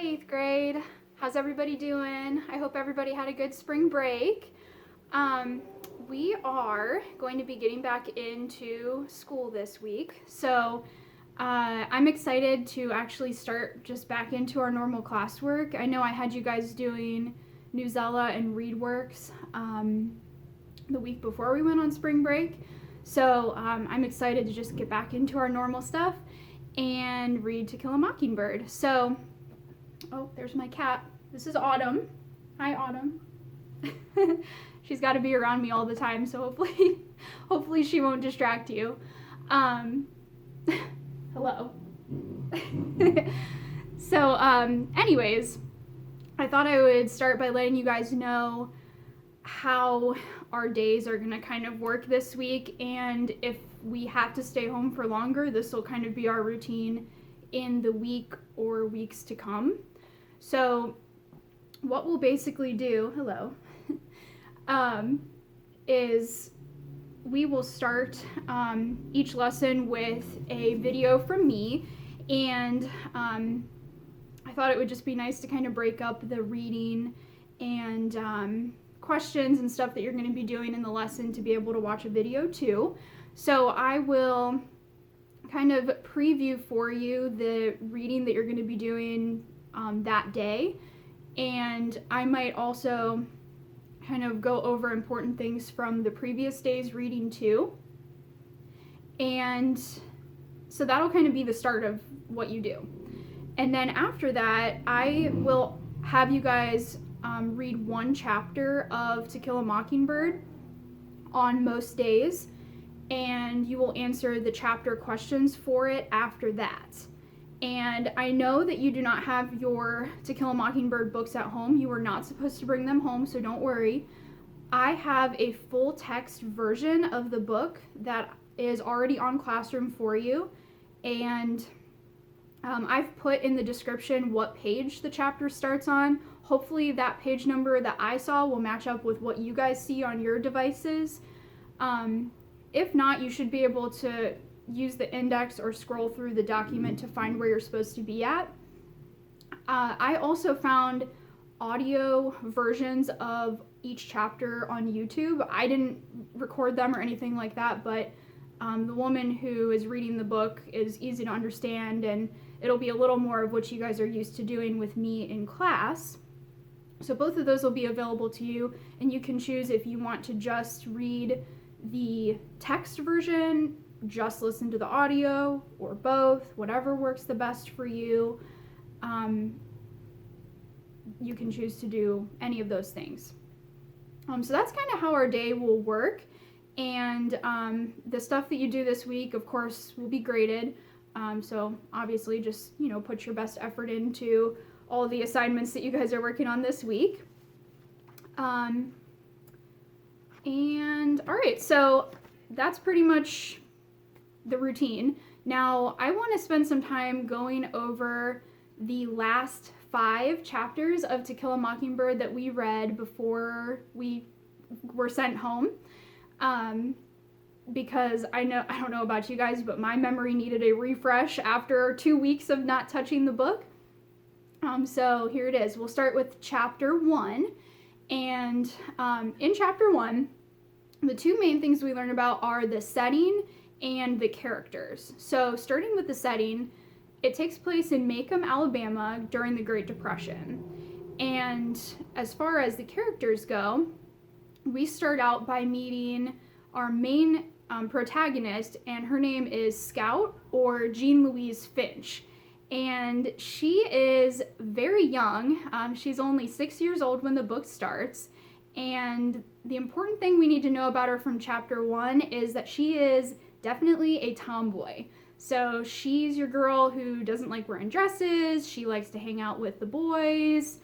8th grade. How's everybody doing? I hope everybody had a good spring break. We are going to be getting back into school this week, so I'm excited to actually start just back into our normal classwork. I know I had you guys doing Newsella and ReadWorks the week before we went on spring break, so I'm excited to just get back into our normal stuff and read To Kill a Mockingbird. So, oh, there's my cat. This is Autumn. Hi, Autumn. She's got to be around me all the time, so hopefully she won't distract you. Hello. So, anyways, I thought I would start by letting you guys know how our days are going to kind of work this week, and if we have to stay home for longer, this will kind of be our routine in the week or weeks to come. So what we'll basically do, is we will start each lesson with a video from me, and I thought it would just be nice to kind of break up the reading and questions and stuff that you're going to be doing in the lesson to be able to watch a video too. So I will kind of preview for you the reading that you're going to be doing that day, and I might also kind of go over important things from the previous day's reading too. And so that'll kind of be the start of what you do. And then after that, I will have you guys read one chapter of To Kill a Mockingbird on most days, and you will answer the chapter questions for it after that. And I know that you do not have your To Kill a Mockingbird books at home. You are not supposed to bring them home, so don't worry. I have a full text version of the book that is already on Classroom for you, and I've put in the description what page the chapter starts on. Hopefully that page number that I saw will match up with what you guys see on your devices. If not, you should be able to use the index or scroll through the document to find where you're supposed to be at. I also found audio versions of each chapter on YouTube. I didn't record them or anything like that, but the woman who is reading the book is easy to understand, and it'll be a little more of what you guys are used to doing with me in class. So both of those will be available to you, and you can choose if you want to just read the text version, just listen to the audio, or both, whatever works the best for you. You can choose to do any of those things. So that's kind of how our day will work, and the stuff that you do this week, of course, will be graded. So obviously just, put your best effort into all the assignments that you guys are working on this week. And all right, so that's pretty much the routine. Now I want to spend some time going over the last 5 chapters of To Kill a Mockingbird that we read before we were sent home. Because I don't know about you guys, but my memory needed a refresh after 2 weeks of not touching the book. So here it is. We'll start with chapter 1. And in chapter 1, the 2 main things we learn about are the setting and the characters. So starting with the setting, it takes place in Macomb, Alabama during the Great Depression. And as far as the characters go, we start out by meeting our main protagonist, and her name is Scout, or Jean Louise Finch. And she is very young. She's only 6 years old when the book starts. And the important thing we need to know about her from chapter 1 is that she is definitely a tomboy. So she's your girl who doesn't like wearing dresses. She likes to hang out with the boys,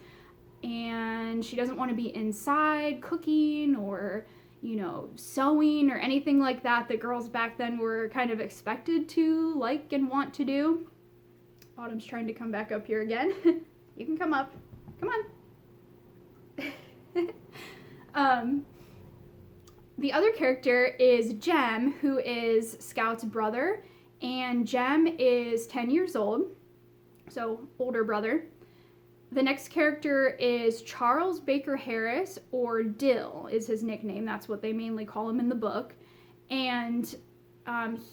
and she doesn't want to be inside cooking or, sewing or anything like that girls back then were kind of expected to like and want to do. Autumn's trying to come back up here again. You can come up. Come on. The other character is Jem, who is Scout's brother, and Jem is 10 years old, so older brother. The next character is Charles Baker Harris, or Dill is his nickname. That's what they mainly call him in the book. And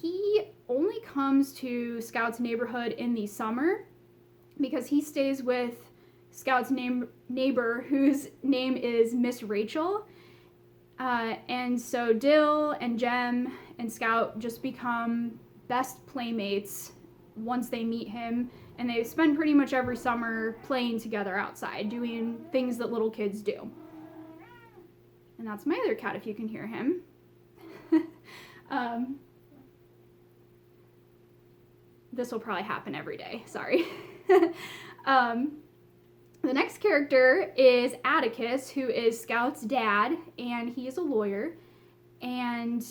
he only comes to Scout's neighborhood in the summer because he stays with Scout's neighbor, whose name is Miss Rachel. And so Dill and Jem and Scout just become best playmates once they meet him, and they spend pretty much every summer playing together outside, doing things that little kids do. And that's my other cat, if you can hear him. This will probably happen every day, sorry. The next character is Atticus, who is Scout's dad, and he is a lawyer. And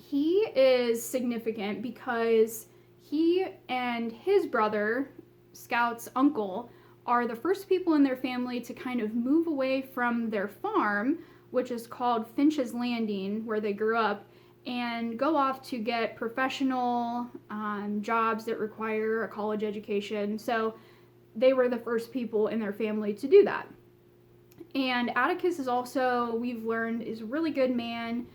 he is significant because he and his brother, Scout's uncle, are the first people in their family to kind of move away from their farm, which is called Finch's Landing, where they grew up, and go off to get professional jobs that require a college education. So they were the first people in their family to do that. And Atticus is also, we've learned, is a really good man,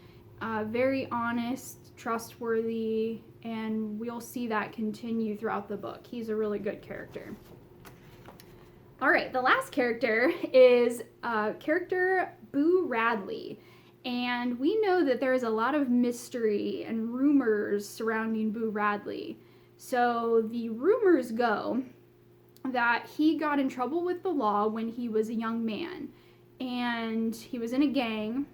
very honest, trustworthy, and we'll see that continue throughout the book. He's a really good character. All right, the last character is character Boo Radley. And we know that there is a lot of mystery and rumors surrounding Boo Radley. So the rumors go that he got in trouble with the law when he was a young man, and he was in a gang,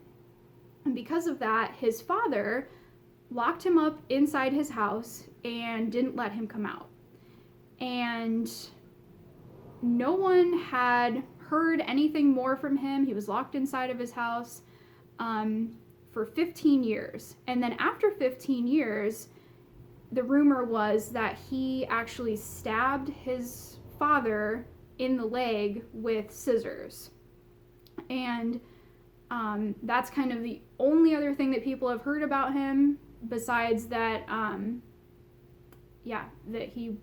and because of that, his father locked him up inside his house and didn't let him come out. And no one had heard anything more from him. He was locked inside of his house for 15 years. And then after 15 years, the rumor was that he actually stabbed his father in the leg with scissors. And that's kind of the only other thing that people have heard about him, besides that, that he,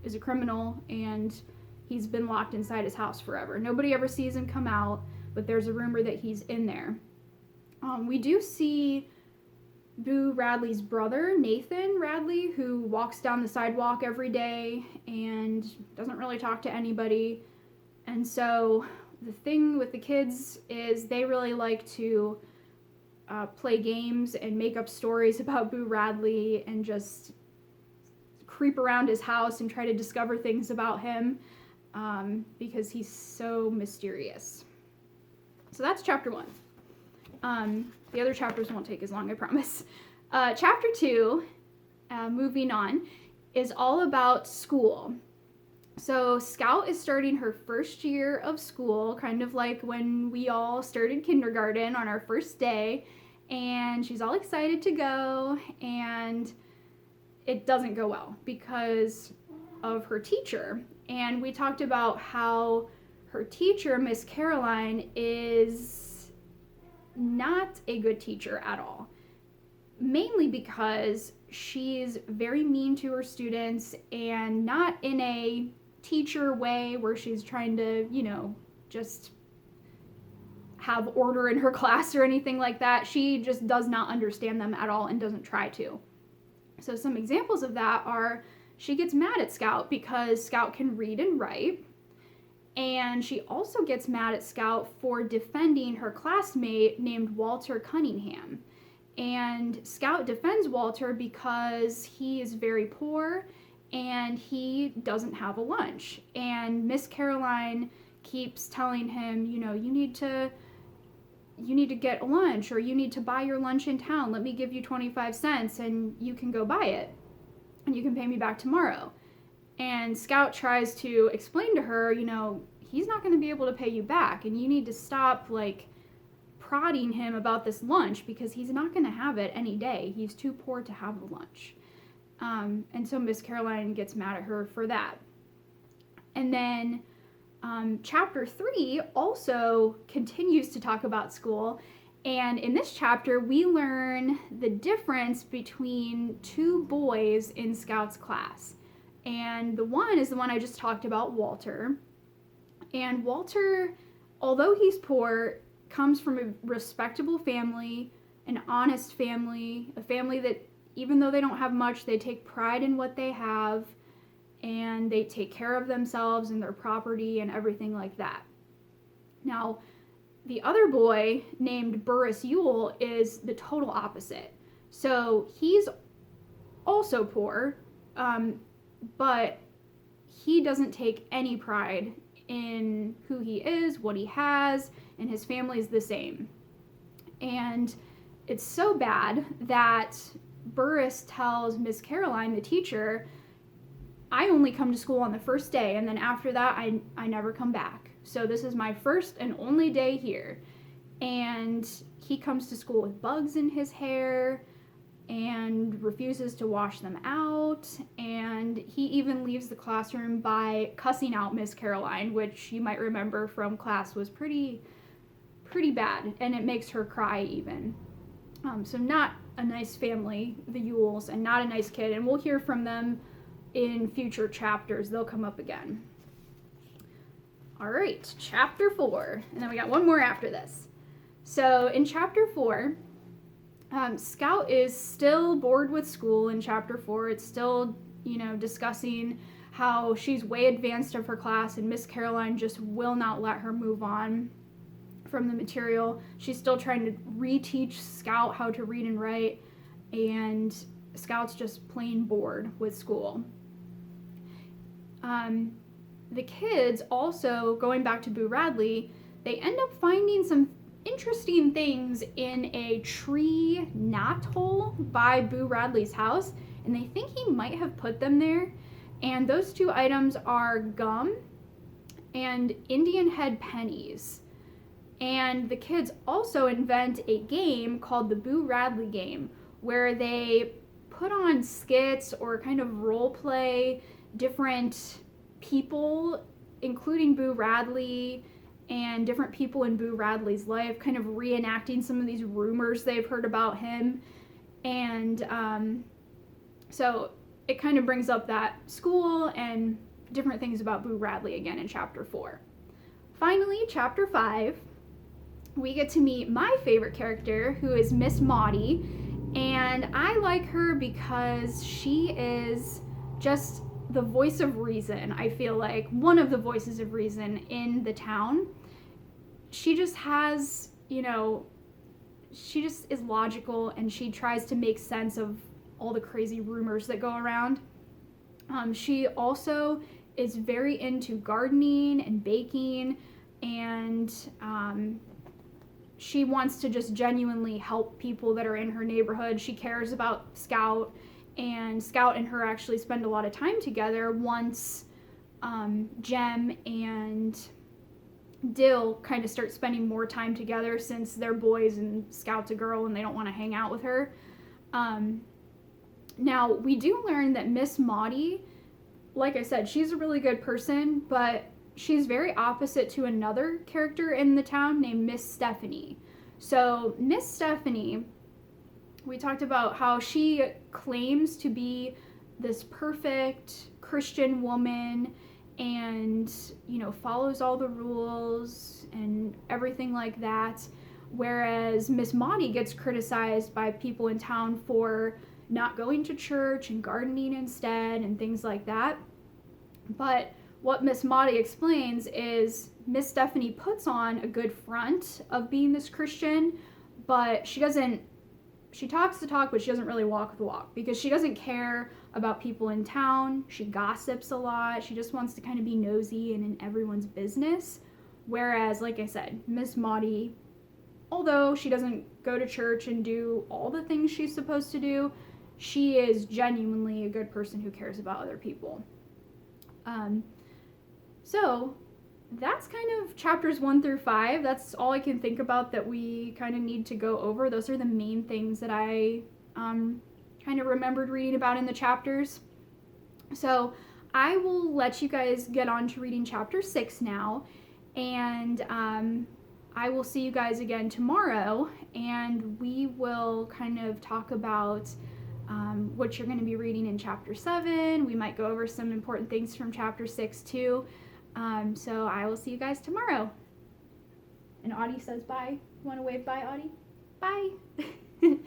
is a criminal and he's been locked inside his house forever. Nobody ever sees him come out, but there's a rumor that he's in there. We do see Boo Radley's brother, Nathan Radley, who walks down the sidewalk every day and doesn't really talk to anybody. And so the thing with the kids is they really like to play games and make up stories about Boo Radley and just creep around his house and try to discover things about him because he's so mysterious. So that's chapter 1. The other chapters won't take as long, I promise. Chapter 2, moving on, is all about school. So Scout is starting her first year of school, kind of like when we all started kindergarten on our first day, and she's all excited to go, and it doesn't go well because of her teacher. And we talked about how her teacher, Miss Caroline, is not a good teacher at all. Mainly because she's very mean to her students, and not in a teacher way where she's trying to, just have order in her class or anything like that. She just does not understand them at all and doesn't try to. So some examples of that are she gets mad at Scout because Scout can read and write. And she also gets mad at Scout for defending her classmate named Walter Cunningham. And Scout defends Walter because he is very poor and he doesn't have a lunch. And Miss Caroline keeps telling him, you need to get a lunch, or you need to buy your lunch in town. Let me give you 25 cents and you can go buy it and you can pay me back tomorrow. And Scout tries to explain to her, he's not going to be able to pay you back, and you need to stop, prodding him about this lunch because he's not going to have it any day. He's too poor to have the lunch. And so Miss Caroline gets mad at her for that. And then chapter 3 also continues to talk about school. And in this chapter, we learn the difference between two boys in Scout's class. And the one is the one I just talked about, Walter. And Walter, although he's poor, comes from a respectable family, an honest family, a family that even though they don't have much, they take pride in what they have, and they take care of themselves and their property and everything like that. Now, the other boy named Burris Yule is the total opposite. So he's also poor, but he doesn't take any pride in who he is, what he has, and his family is the same. And it's so bad that Burris tells Miss Caroline, the teacher, I only come to school on the first day, and then after that, I never come back. So this is my first and only day here. And he comes to school with bugs in his hair and refuses to wash them out. And he even leaves the classroom by cussing out Miss Caroline, which you might remember from class was pretty bad, and it makes her cry even. So not a nice family, the Yules, and not a nice kid. And we'll hear from them in future chapters. They'll come up again. All right, chapter 4. And then we got one more after this. So in chapter 4, Scout is still bored with school in chapter 4. It's still, discussing how she's way advanced of her class and Miss Caroline just will not let her move on from the material. She's still trying to reteach Scout how to read and write, and Scout's just plain bored with school. The kids also, going back to Boo Radley, they end up finding some interesting things in a tree knot hole by Boo Radley's house, and they think he might have put them there. And those two items are gum and Indian head pennies. And the kids also invent a game called the Boo Radley game, where they put on skits or kind of role play different people, including Boo Radley and different people in Boo Radley's life, kind of reenacting some of these rumors they've heard about him. And so it kind of brings up that school and different things about Boo Radley again in chapter 4. Finally, chapter 5, we get to meet my favorite character, who is Miss Maudie. And I like her because she is just the voice of reason. I feel like one of the voices of reason in the town. She just has, she just is logical, and she tries to make sense of all the crazy rumors that go around. She also is very into gardening and baking, and she wants to just genuinely help people that are in her neighborhood. She cares about Scout, and Scout and her actually spend a lot of time together once Jem and Dill kind of start spending more time together, since they're boys and Scout's a girl and they don't want to hang out with her. Now, we do learn that Miss Maudie, like I said, she's a really good person, but she's very opposite to another character in the town named Miss Stephanie. So Miss Stephanie, we talked about how she claims to be this perfect Christian woman and, follows all the rules and everything like that. Whereas Miss Maudie gets criticized by people in town for not going to church and gardening instead and things like that. But what Miss Maudie explains is Miss Stephanie puts on a good front of being this Christian, but she talks the talk, but she doesn't really walk the walk, because she doesn't care about people in town. She gossips a lot. She just wants to kind of be nosy and in everyone's business. Whereas, like I said, Miss Maudie, although she doesn't go to church and do all the things she's supposed to do, she is genuinely a good person who cares about other people. So that's kind of chapters 1 through 5. That's all I can think about that we kind of need to go over. Those are the main things that I kind of remembered reading about in the chapters. So I will let you guys get on to reading chapter 6 now, and I will see you guys again tomorrow, and we will kind of talk about what you're going to be reading in chapter 7. We might go over some important things from chapter 6 too. So I will see you guys tomorrow. And Audie says bye. You want to wave bye, Audie? Bye.